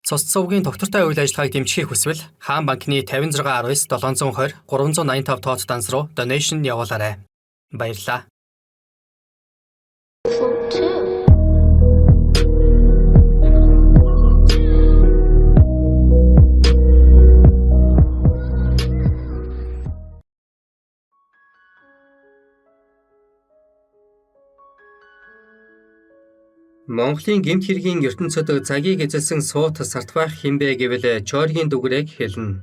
Цус цувгийн доктортой үйл ажиллагааг дэмжихийг хүсвэл Хаан банкны 5619 720 385 тооц данс руу donation явуулаарай. Баярлалаа. Монголын гэмт хэргийн ертөнцөд цагийг эзэлсэн суут сартбайх хэмбэ гэвэл Чойргийн дүгрээг хэлнэ.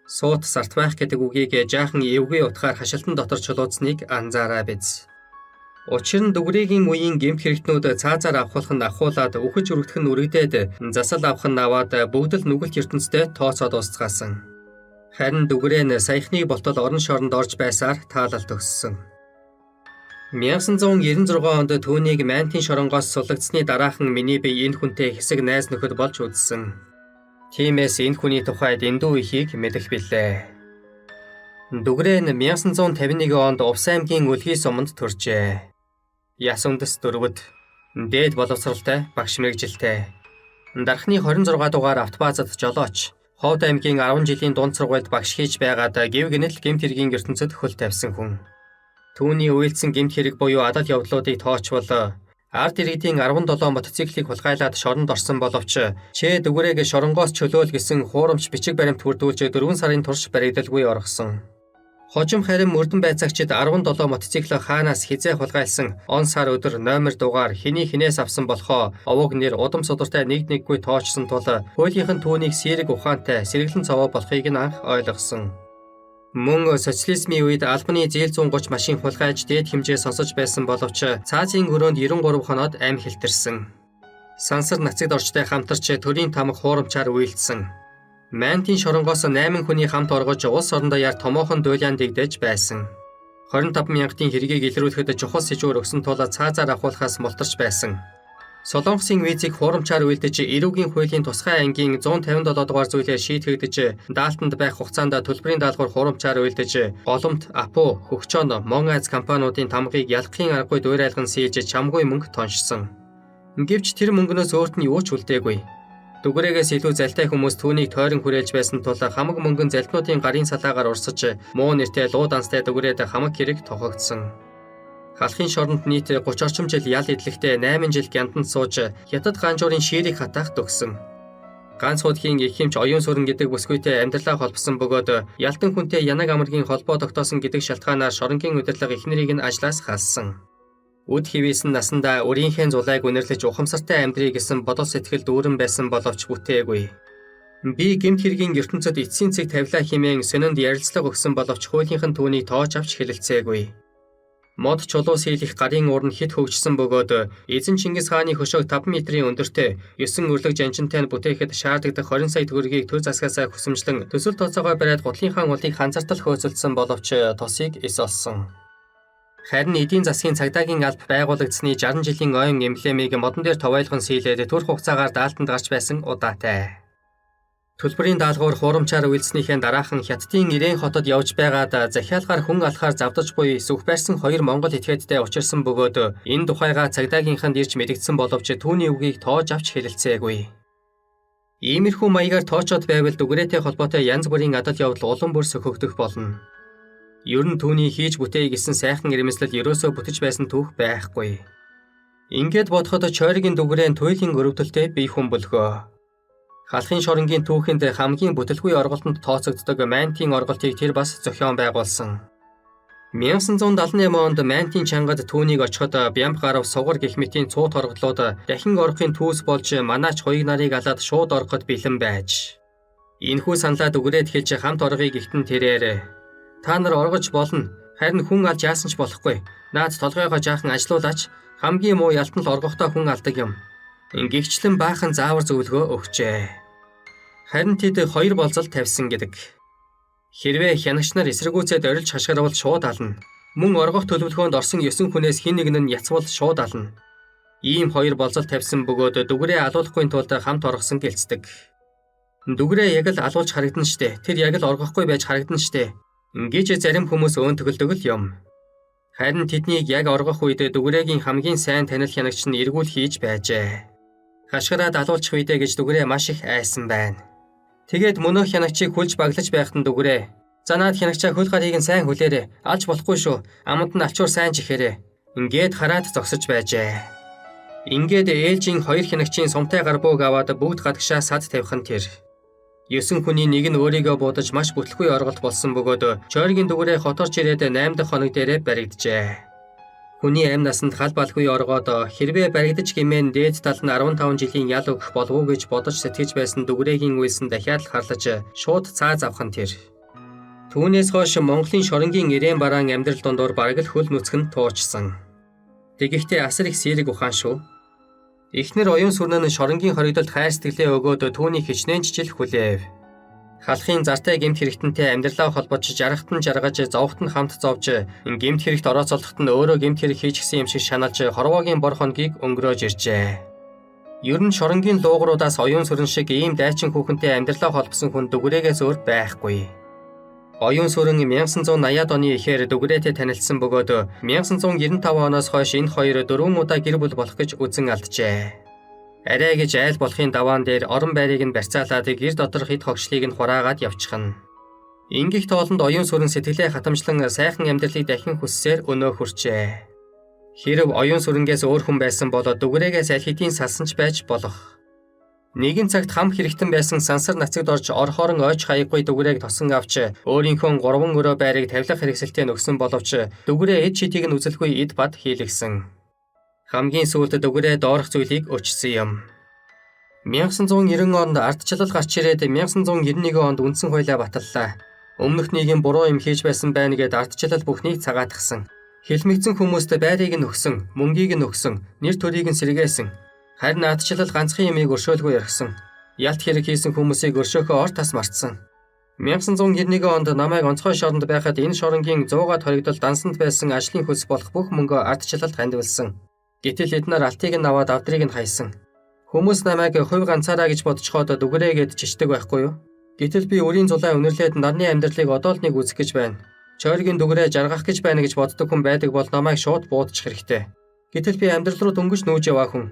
Суут сартбайх гэдэг үгийг жаахан эвгүй утгаар хашилтан дотор чулуудсныг анзаараа биз. Учир нь дүгрээгийн үеийн гэмт хэрэгтнүүд цаазаар авахлах нь ахуулаад үхэж өргөдөх нь үрэгдээд засал авах нь аваад бүгд л нүгэлт ертөнцтэй тооцоод устгаасан. Харин дүгрээ нь саяхныг болтол орон шоронд орж байсаар таалал төгссөн. 1996 онд түүнийг Мантийн шоронгоос суллагдсны дараахан миний бие энэ хүнтэй хэсэг найз нөхөд болж үзсэн. Тиймээс энэ хүний тухайд эндүү ихийг мэдэх билээ. Дүгрээ нь 1951 онд Увс аймгийн Үлгий суманд төржээ. Яс үндэс дөрвөд, дээд боловсралтай, багш мэргэжилтэй. Дархны 26 дугаар автобазад жолооч, Ховд аймгийн 10 жилийн дунд сургуульд багш хийж байгаад гэв гэнэт гэмт хэргийн ертөнцөд хөл тавьсан хүн. Түүний үйлдсэн гэмт хэрэг буюу адал явдлуудыг тоочвол ард иргэдийн 17 мотоциклийг хулгайлаад шоронд орсон боловч Чэ дүгрээг шоронгоос чөлөөл гэсэн хуурамч бичиг баримт бүрдүүлж 4 сарын турш баригдалгүй оргосон. Хожим харин мөрдөн байцаагчид 17 мотоцикл хаанаас хизээ хулгайлсан он сар өдөр номер дугаар хэний хинээс авсан болохоо овог нэр удам судартай нэггүй тоочсон тул хуулийнхан түүнийг сэрэг ухаантай сэргэлэн цовоо болохыг нь анх ойлгосон. Мөн социализмын үед албаны зээл 130 машин хулгайлж дээд хэмжээ сонсож байсан боловч цаазын өрөөнд 93 хоноод ам хэлтэрсэн. Сансар нацагд орчтой хамтарч төрийн тамга хуурамчаар үйлдсэн. Мантийн шоронгоос 8 хүний хамт оргож улс орондоо яар томоохон дуйлаан дэгдэж байсан. 25 мянгатын хэргийг илрүүлэхэд чухал сэжүүр өгсөн тул цаазаар авахулахаас мултарч байсан. Солонгосын визийг хуурамчаар үйлдэж эрүүгийн хуулийн тусгай ангийн 157 дугаар зүйлээр шийтгэгдэж даалтанд байх хугацаанд төлбөрийн даалгавар хуурамчаар үйлдэж голомт, апу, хөгчөөн, Мон Айз компаниудын тамгыг ялахын аргагүй дуурайлган сийж чамгүй мөнгө тоншсон. Гэвч тэр мөнгнөөс өөрт нь юу ч үлдээгүй. Дүгрээгээс илүү залтай хүмүүс түүнийг тойрон хүрээлж байсан тул хамаг мөнгөн залбинуудын гарын салаагаар урсаж муу нэртэй луу данстай дүгрээд хамаг хэрэг тохиогдсон. Халахын шоронд нийт 30 орчим жил ял идлэхдээ 8 жил гянтанд сууж хятад ганжуурын ширийг хатаах төгсөн. Ганц удхийн их хэмж оюун сүрэн гэдэг бүсгүйтэй амьдралаа холбосон бөгөөд ялтан хүнтэй янаг амаргийн холбоо тогтоосон гэдэг шалтгаанаар шоронгийн удирдлага эхнэрийг нь ажлаас халсан. Үд хивээсэн насандаа өрийнхээ зулайг үнэрлэж ухамсартай амьдрий гэсэн бодол сэтгэл дүүрэн байсан боловч бүтээгүй. Би гэмт хэргийн ертөнцөд эцсийн цэг тавилаа хэмээн сонинд ярилцлага өгсөн боловч хуулийнхан түүнийг тоож авч хэлэлцээгүй. Мод чулуу сийлэх гарын уурн хит хөгжсөн бөгөөд эзэн Чингис хааны хөшөөг 5 метрийн өндөртэй 9 өрлөг жанжинтай нь бүтээхэд шаардлагадаг 20 сая төгрөгийг төр засгаасаа хүсэмжлэн төсөл тооцоогоо бариад гутлынхаа улыг ханзартал хөөцөлдсөн боловч тосыг эс олсон. Харин эдийн засгийн цагдаагийн алба байгуулагдсны 60 жилийн ойн эмблемийг модон дээр товойлгон сийлээд төр хугацаагаар даалтанд гарч байсан удаатай. Төлбөрийн даалгавар хуурамчаар үйлснийхээ дараахан Хятадын Ирээн хотод явж байгаад захиалгаар хүн алхаар завдаж буй сүх байрсан 2 монгол этгээдтэй учирсан бөгөөд энэ тухайга цагдаагийнханд ирж мэдэгдсэн боловч түүний үгийг тоож авч хэлэлцээгүй. Иймэрхүү маягаар тоочоод байвал дүгрээтэй холбоотой янз бүрийн адал явдал улам бүр сөхөгдөх болно. Ер нь түүний хийж бүтээе гэсэн сайхан ирмэслэл ерөөсөө бүтэж байсан түүх байхгүй. Ингээд бодоход Чойргийн дүгрээн туйлын өрөвдөлтэй бие хүн бөлгөө. Халахын шоронгийн түүхэнд хамгийн бүтэлгүй орголтонд тооцогддог Мантийн орголтыг тэр бас зохион байгуулсан. 1978 онд Мантийн чангад түүнийг очиход Бямб гарав сугар гэх мэтийн цуут орголууд дахин орохын түүс болж манаач хоёуг нарыг алаад шууд ороход бэлэн байж. Энэхүү саналаа дүгрээд хэлж хамт орохыг ихтэн тэрээр та нар оргож болно. Харин хүн алж яасан ч болохгүй. Наад толгойгоо жаахан ажилуулаач хамгийн муу ялтан л оргохдоо хүн алдаг юм. Ингэгчлэн баахан заавар зөвлөгөө өгчээ. Харин тэд 2 болзол тавьсан гэдэг. Хэрвээ хянагч нар эсэргүүцээд орилж хашгирвал шууд ална. Мөн оргох төлөвлөгөөнд орсон 9 хүнээс хэн нэг нь яцвал шууд ална. Ийм 2 болзол тавьсан бөгөөд дүгрээ алуулахгүй тулд хамт оргосон гэлцдэг. Дүгрээ яг л алуулж харагдан штэ. Тэр яг л оргохгүй байж харагдан штэ. Ингэж зарим хүмүүс өөнтгөлдөг л юм. Харин тэднийг яг оргох үед дүгрээгийн хамгийн сайн танил хянагч нь эргүүл хийж байжээ. Хашгираа далуулчих үедээ гэж Дүгрээ маш их айсан байна. Тэгээд мөнөх хянагчийг хүлж баглаж байхад нь Дүгрээ "За наад хянагчаа хөл гарыг нь сайн хүлээрээ. Алж болохгүй шүү. Аманд нь алчуур сайн чихээрээ." Ингээд хараад зогсож байжээ. Ингээд ээлжийн хоёр хянагчийн сумтай гар бууг аваад бүгд гадагшаа сад тавьхан тэр. 9 хүний нэг нь өөрийгөө буудаж маш бүтлгүй орголт болсон бөгөөд Чойргийн Дүгрээ хоторч ирээд 8 дахь хоног дээрээ баригджээ. Хүний амь насанд хал балгүй оргоод хэрвээ баригдаж гимэн дээд тал нь 15 жилийн ял өгөх болов уу гэж бодож сэтгэж байсан Дүгрээгийн үйлсэн дахиад л харлаж шууд цааз авхан тэр. Түүнээс хойш Монголын шоронгийн ирээн бараан амьдрал дондор бараг л хөл нүцгэн туучсан. Тэгэхдээ асар их сэрэг ухаан шүү. Эхнэр оюун сүрнэн шоронгийн хоригдолд хайр сэтгэлээ өгөөд түүнийг хичнээн жижил хүлээв. Халахын зартай гэмт хэрэгтэнтэй амьдралаа холбож жаргахтан жаргаж зовхтон хамт зовж гэмт хэрэгт орооцолдоход нь өөрөө гэмт хэрэг хийчихсэн юм шиг шаналж хорвоогийн бор хоногийг өнгөрөөж иржээ. Ер нь шоронгийн луугруудаас оюун сүрэн шиг ийм дайчин хүүхэнтэй амьдралаа холбосон хүн Дүгрээгээс өөр байхгүй. Оюун сүрэн 1980-ад оны эхээр Дүгрээтэй танилцсан бөгөөд 1995 оноос хойш энэ хоёр 4 удаа гэр бүл болох гэж үзэн алджээ. Арай гэж айл болохын даваан дээр орон байрыг нь барьцаалаад гэр доторх эд хогшлыг нь хураагаад явчихна. Ингэх тоолонд оюун сүрэн сэтгэлээ хатамжлан сайхан амьдралыг дахин хүссээр өнөө хүрчээ. Хэрв оюун сүрэнгээс өөр хүн байсан бол Дүгрээгээс аль хэдийн салсан ч байж болох. Нэгэн цагт хам хэрэгтэн байсан сансар нацагд орж орхоорон ойч хаяггүй Дүгрээг тосон авч өөрийнхөө 3 өрөө байрыг тавилах хэрэгсэлтэй нөгсөн боловч Дүгрээ эд шидийг нь үзэлгүй эд бад хийлгсэн. Хамгийн сүүлд Дүгрээ доорх зүйлийг өчсөн юм. 1990 онд ардчлал гарч ирээд 1991 онд үндсэн хуулиа баталлаа. Өмнөх нийгэм буруу юм хийж байсан байна гэд ардчлал бүхнийг цагаатгсан. Хэлмэгцэн хүмүүст байрыг нь өгсөн, мөнгийг нь өгсөн, нэр төрийг нь сэргээсэн. Харин ардчлал ганцхан юмыг өршөөлгүй яргсан. Ялт хэрэг хийсэн хүмүүсийг өршөөхөө ор тас мартсан. 1991 онд намайг онцгой шоронд байхад энэ шоронгийн 100-аад хоригдол дансанд байсан ажлын хөлс болох бүх мөнгөө ардчлалд хандивалсан. Гэтэл эднэр алтыг нь аваад авдрыг нь хайсан. Хүмүүс намайг хувь ганцаараа гэж бодцоход Дүгрээгээд чичдэг байхгүй юу? Гэтэл би өрийн зулаа үнэрлээд нарны амьдралыг одоо л нэг үзэх гэж байна. Чойргийн Дүгрээ жаргах гэж байна гэж боддог хүн байдаг бол намайг шууд буудчих хэрэгтэй. Гэтэл би амьдрал руу дөнгөж нүүж яваа хүн.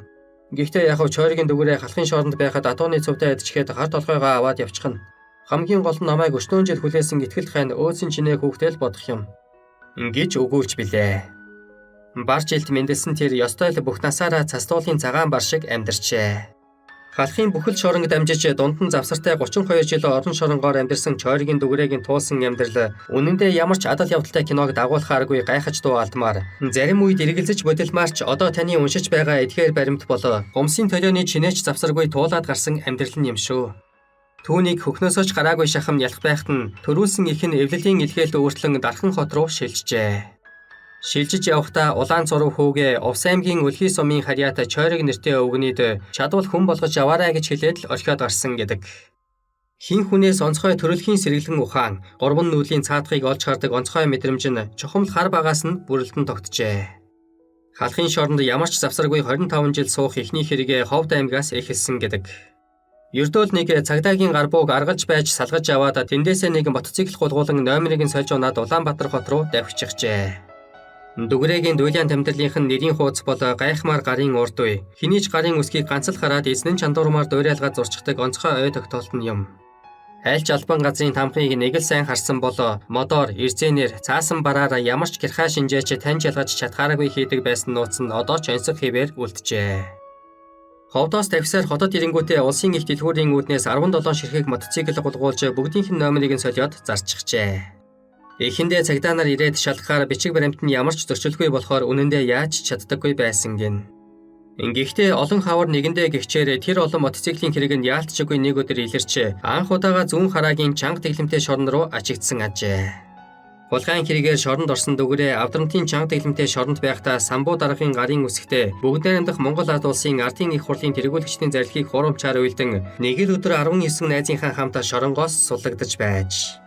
Гэхдээ яг Чойргийн Дүгрээ халахын шоронд байхад атууны цөвдөө идчихээд хар толгойгоо аваад явчихна. Хамгийн гол нь намайг өчнөө жил хүлээсэн итгэл хайн өөцийн чинээ хүүхдэл бодох юм. Ингэж өгүүлж билээ. Бар жилд мэндэлсэн тэр ёстой л бүх насаараа цастуулын цагаан бар шиг амьдарчээ. Халахын бүхэл шоронд дамжиж дунд нь завсартай 32 жил орон шоронгоор амьдарсан Чойргийн Дүгрээгийн туулсан амьдрал үнэндээ ямар ч адал явдалтай киног дагуулахааргүй гайхаж дуу алдмаар зарим үед эргэлзэж бодилмаарч одоо таны уншиж байгаа эдгээр баримт болоо гомсын толионы чинээч завсаргүй туулаад гарсан амьдрал нь юм шүү. Түүнийг хөхнөөсөө ч гараагүй шахам ялах байхад нь төрүүлсэн их нь эвлэлийн илгээлд өөртлөн Дархан хот руу шилжжээ. Шилжиж явахдаа улаан зурв хүүгээ Увс аймгийн Үлхий сумын харьяат Чойрог нэртэй өвгнийд чадвал хүн болгож аваарай гэж хэлээд л орхиод гарсан гэдэг. Хин хүнээс онцгой төрөлхийн сэргэлэн ухаан, 3 нүүлийн цаадхыг олж хардаг онцгой мэдрэмж нь чухамл хар багаас нь бүрэлдэн тогтжээ. Халахын шоронд ямар ч завсаргүй 25 жил суух эхний хэрэгээ Ховд аймгаас эхэлсэн гэдэг. Ердөөл нэг цагдаагийн гар бууг аргалж байж салгаж аваад тэндээсээ нэг мотоцикл гулгуулан номерыг нь сольж унаад Улаанбаатар хот руу давхичихжээ. Дүгрээгийн дуйлан амьдралынх нь нэрийн хуудас бол гайхмаар гарын урд уй. Хэний ч гарын үсгийг ганц л хараад эзнэн чандуурмаар дуурайлгаад зурчдаг онцгой ой тогтоолт нь юм. Айлч албан газрын тамхыг нэг л сайн харсан бол модоор, ирзэнээр, цаасан бараараа ямар ч гэрхай шинжээч таньж ялгаж чадхаараагүй хийдэг байсан нууц нь одоо ч онцог хэвээр үлджээ. Ховдоос тавьсаар хотод ирэнгүүтээ улсын их дэлгүүрийн үүднээс 17 ширхэг мотоцикл гулгуулж бүгдийнх нь номерыг нь солиод зарчихжээ. Эхэндээ цагдаа нар ирээд шалгахаар бичиг баримт нь ямар ч зөрчилгүй болохоор үнэндээ яаж чаддаггүй байсан гин. Ингэхдээ олон хавар нэгэндээ гихчээр тэр олон мотоциклийн хэрэг нь яалтчгүй нэг өдөр илэрч анх удаага зүүн хараагийн чанга дэглэмтэй шорон руу ажигдсан ажээ. Хулгайн хэрэгээр шоронд орсон Дүгрээ Авдрантын чанга дэглэмтэй шоронд байхдаа самбуу даргын гарын үсгтээ бүгд найрамдах Монгол Ард улсын ардын их хурлын тэргүүлэгчдийн зарилхийг хурамчаар уйлдан нэг л өдөр 19 найзынхаа хамт шоронгоос суллагдаж байж.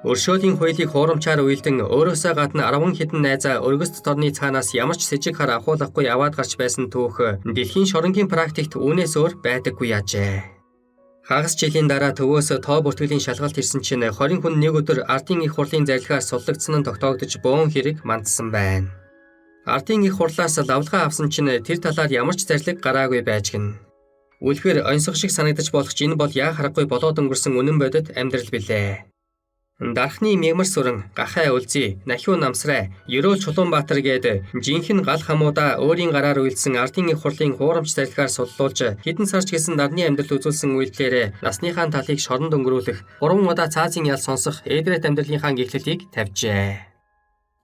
Өршөөлийн хуулийг хуурамчаар уйлдан өөрөөсөө гадна 10 хэдэн найзаа өргөст торны цаанаас ямар ч сэжиг хар авахуулахгүй аваад гарч байсан түүх дэлхийн шоронгийн практикт үүнээс өөр байдаггүй яажээ. Хагас жилийн дараа төвөөс тоо бүртгэлийн шалгалт ирсэн чинь 20 хүн нэг өдөр ардын их хурлын зарилхаар суллагдсан нь тогтоогдож бөөн хэрэг мандсан байна. Ардын их хурлаас лавлгаа авсан чинь тэр талаар ямар ч зарлиг гараагүй байж гин. Үлгэр онцгой шиг санагдаж болох ч энэ бол яа харахгүй болоод өнгөрсөн үнэн бодит амьдрал билээ. Дархны мягмар сүрэн, гахай үлзий, нахиу намсрай, Ерөөл Чулуунбаатар гээд жинхэнэ гал хамуудаа өөрийн гараар үйлдсэн ардын их хурлын хуурамч зарилгаар суллуулж хэдэн сарч гэсэн нарны амьдрал үзүүлсэн үйлдэлээр насныхаа талыг шоронд өнгөрүүлэх, 3 удаа цаазын ял сонсох эдрет амьдралынхаа гихлэлийг тавьжээ.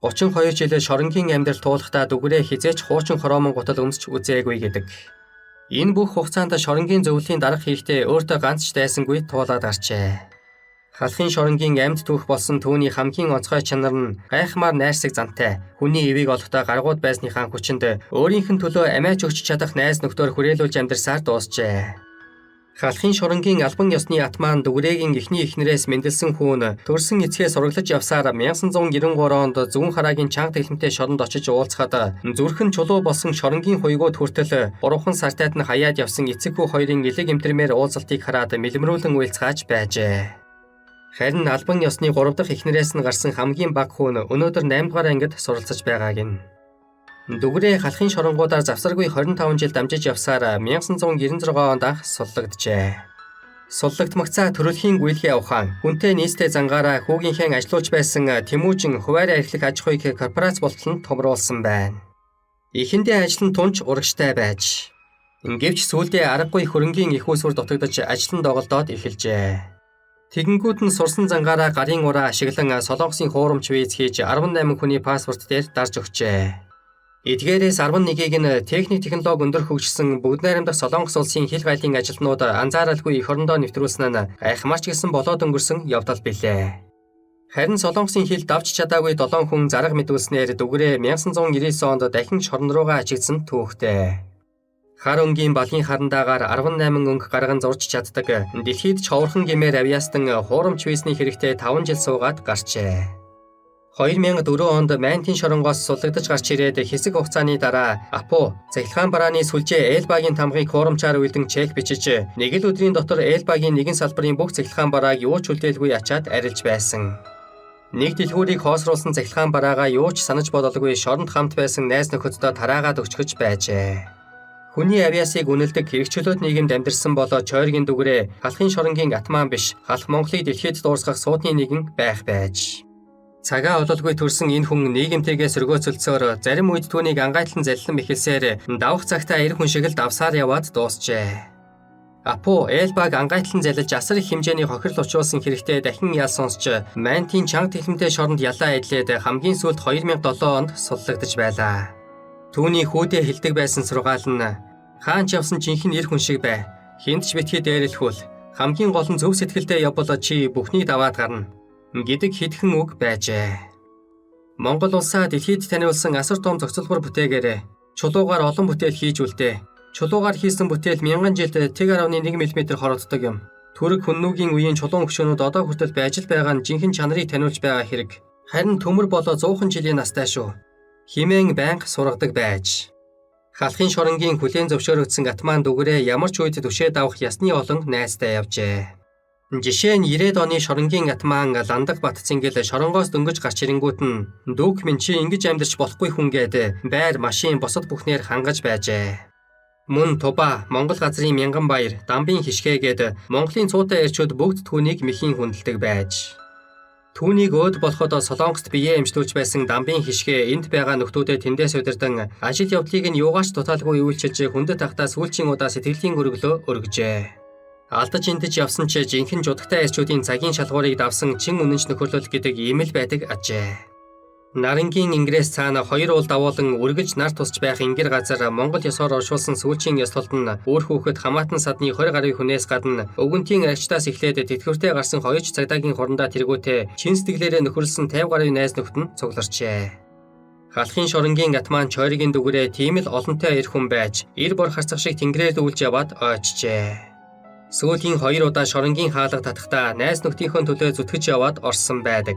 32 жилээ шоронгийн амьдрал туулахдаа дүгрээ хизээч хуучин хороомон гутал өмсч үзээгүй гэдэг. Энэ бүх хугацаанд шоронгийн зөвлөлийн дарга хийхдээ өөртөө ганц ч дайсангүй туулаад гарчээ. Халахын шоронгийн амьд түүх болсон түүний хамгийн онцгой чанар нь гайхмаар найрсаг зантай, хүний эвийг олохдоо гаргууд байсныхаа хүчинд өөрийнх нь төлөө амиач өгч чадах найз нөхдөөр хүрээлүүлж амьдарсаар дуусжээ. Халахын шоронгийн албан ёсны атман дүгрээгийн эхний эхнэрээс мэндэлсэн хүүн төрсөн эцгээ сураглаж явсаар 1993 онд зүүн хараагийн чанга тэглэмтэй шоронд очиж уулзахад зүрхэн чулуу болсон шоронгийн хуйгууд хүртэл 3 сартайд нь хаяад явсан эцэг хүү хоёрын элэг эмтэрмээр уулзалтыг хараад мэлмрүүлэн уйлцгааж байжээ. Харин албан ёсны 3 дахь эхнэрээс нь гарсан хамгийн бага хүүн өнөөдөр 8 дугаар ангид суралцж байгааг нь. Дүгрээ халахын шоронгуудаар завсаргүй 25 жил дамжиж явсаар 1996 онд анх суллагджээ. Суллагдмагцаа төрөлхийн гүйлгээ ухаан, хүнтэй нийстэй зангаараа хүүгийнхээ ажилуулж байсан Тэмүүжин хуваарь архилах аж ахуйг корпорац болтол нь томруулсан байна. Эхэндээ ажил нь тунч урагштай байж. Гэвч сүүлдээ аргагүй хөрөнгийн их усүр дутагдж ажил нь доголдоод эхэлжээ. Тэгэнгүүт нь сурсан зангаараа гарын ураа ашиглан Солонгосын хуурамч виз хийж 18 хүний паспорт дээр дарж өгчээ. Эдгээрээс 11-ийг нь техник технологи өндөр хөгжсөн бүгд найрамдах Солонгос улсын хил гайлын ажилтнууд анзааралгүй эх орондоо нэвтрүүлсэн нь гайхамшигч гэсэн болоод өнгөрсөн явдал билээ. Харин Солонгосын хил давж чадаагүй 7 хүн зарга мэдүүлснээр дүгрээ 1999 онд дахин шорон руугаа ачигдсан түүхтэй. Хар өнгийн балгийн харандаагаар 18 өнгө гарган зурж чаддаг дэлхийд човорхон гэмээр авьяастан хуурамч визний хэрэгтэй 5 жил суугаад гарчээ. 2004 онд Мантин шоронгоос суллагдаж гарч ирээд хэсэг хугацааны дараа Апо Цахилгаан барааны сүлжээ Элбагийн тамгыг хуурамчаар үйлдэн чек бичиж нэг л өдрийн дотор Элбагийн нэгэн салбарын бүх цахилгаан барааг юу ч үлдээлгүй ачаад арилж байсан. Нэг дэлгүүрийг хоосруулсан цахилгаан бараагаа юу ч санаж бодолгүй шоронд хамт байсан найз нөхөддөө тараагаад өгчгөж байжээ. Хүний авьяасыг үнэлдэг хэрэгчлөөт нийгэмд амьдарсан болоо чойргийн дүгрээ халахын шоронгийн атман биш, халах Монголыг дэлхийд дуусгах суудны нэгэн байх байж. Цагаа ололгүй төрсэн энэ хүн нийгэмтэйгээ сөргөөцөлцөөр зарим үед түүнийг ангайтлан заллан эхэлсээр давх цагтаа эр хүн шиг л давсаар яваад дуусжээ. Апо Элбаг ангайтлан залж асар их хэмжээний хохирол учруулсан хэрэгтэй дахин ял сонсч Мантин чанга тэглэмтэй шоронд ялаа эдлээд хамгийн сүүлд 2007 онд суллагдаж байлаа. Түүний хүүдээ хилдэг байсан сургаал нь хаанч явсан жинхэнэ эр хүн шиг бай. Хинт ч битгий дээрлэхүүл. Хамгийн гол нь зөв сэтгэлдээ явбал чи бүхнийг даваад гарна гэдэг хэдхэн үг байжээ. Монгол улсаа дэлхийд таниулсан асар том зохицолбор бүтээгээр чулуугаар олон бүтээл хийж үлдээ. Чулуугаар хийсэн бүтээл 1000 жилд 1.1 мм хорогддог юм. Түрэг хүннүүгийн үеийн чулуун хөшөөнүүд одоо хүртэл байж л байгаа нь жинхэнэ чанарыг таниулж байгаа хэрэг. Харин төмөр болоо 100 жилийн настай шүү. Химэн банк сургадаг байж. Халахын шоронгийн хүлээн зөвшөөрөгдсөн атман дүгрээ ямар ч үед түшээ давах ясны олон найзтай явжээ. Жишээ нь 90-ад оны шоронгийн атман Ландаг Батцэнгэл шоронгоос дөнгөж гарч ирэнгүүт нь дүүк минь чи ингэж амьдарч болохгүй хүн гээд байр машин босод бүхнээр хангаж байжээ. Мөн Туба, Монгол газрын Мянганбаяр, Дамбын хишгээ гээд Монголын цуутай эрчүүд бүгд түүнийг мэхийн хүндэлдэг байж. Түүнийг өөд болоход Солонгост биеэ эмчлүүлж байсан Дамбын хишгээ энд байгаа нөхдүүдэд тэндээс удирдан ажил явдлыг нь юугаач тутаалгүй үйлчилж хүндэт тахтаа сүүлчийн удаа сэтгэлийн өргөлөө өргөжээ. Алдаж эндэж явсан ч жинхэнэ жудагтай эрчүүдийн цагийн шалгуурыг давсан чин үнэнч нөхөрлөл гэдэг ийм л байдаг ажээ. Нарангийн ингрээс цаана 2 уул давуулан үргэлж нар тусч байх ингэр газар Монгол ёсоор оршуулсан сүүлчийн ёслолд нь өөр хүүхэд хамаатан садны 20 гаруй хүнээс гадна өвгөнтийн арчтаас эхлээд тэтгэвртэй гарсан 2 цагдаагийн хурандаа тэргүүтээ чин сэтгэлээрээ нөхөрлсөн 50 гаруй найз нөхд нь цугларчээ. Халахын шоронгийн атман чойргийн дүгрээ тийм л олонтой эр хүн байж эр бор харцах шиг тэнгэрээр дүүлж яваад ойчжээ. Сүүлийн 2 удаа шоронгийн хаалга татахдаа найз нөхдийнхөө төлөө зүтгэж яваад орсон байдаг.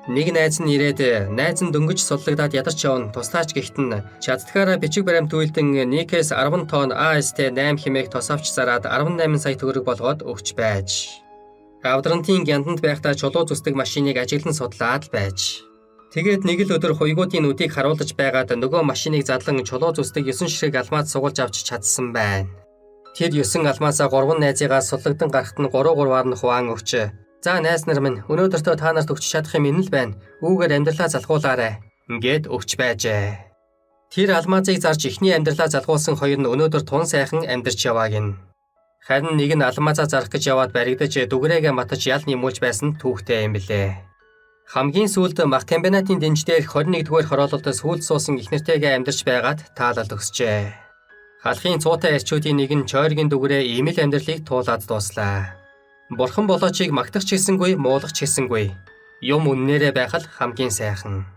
Нэг найз нь ирээд найз нь дөнгөж суллагдаад ядарч явна туслаач гэхт нь чаддгаараа бичиг баримт үйлдэн Никээс 10 тонн AST8 хэмээх тос авч зараад 18 сая төгрөг болгоод өгч байж. Авдрантын гянданд байхдаа чулуу зүсдэг машиныг ажиглан судлаад байж. Тэгээд нэг л өдөр хуйгуудын нүдийг харуулж байгаад нөгөө машиныг задлан чулуу зүсдэг 9 ширхэг алмаад сугалж авч чадсан байна. Тэр 9 алмаасаа 3 найзыгаас суллагдан гарахт нь 3-3-аар нь хуваан өгч. За найз нар минь өнөөдөртөө та нарт өгч чадах юм энэ л байна. Үүгээр амьдралаа залхуулаарай. Ингээд өгч байжээ. Тэр алмазыг зарж ихний амьдралаа залхуулсан хоёр нь өнөөдөр тун сайхан амьдарч явааг нь. Харин нэг нь алмазаа зарах гэж яваад баригдаж дүгрээгээ матаж ял нэмүүлж байсан түүхтэй юм билээ. Хамгийн сүүлд мах комбинатын дэнждээр 21-р хороололд сүүлд суусан ихнэртэйгээ амьдарч байгаад таалал өгсчээ. Халахын цуутай эрчүүдийн нэг нь чойргийн дүгрээ ийм л амьдралыг туулаад дууслаа. Бурхан болоочийг магтах ч гэсэнгүй, муулах ч гэсэнгүй. Юм үннээрээ байх л хамгийн сайхан.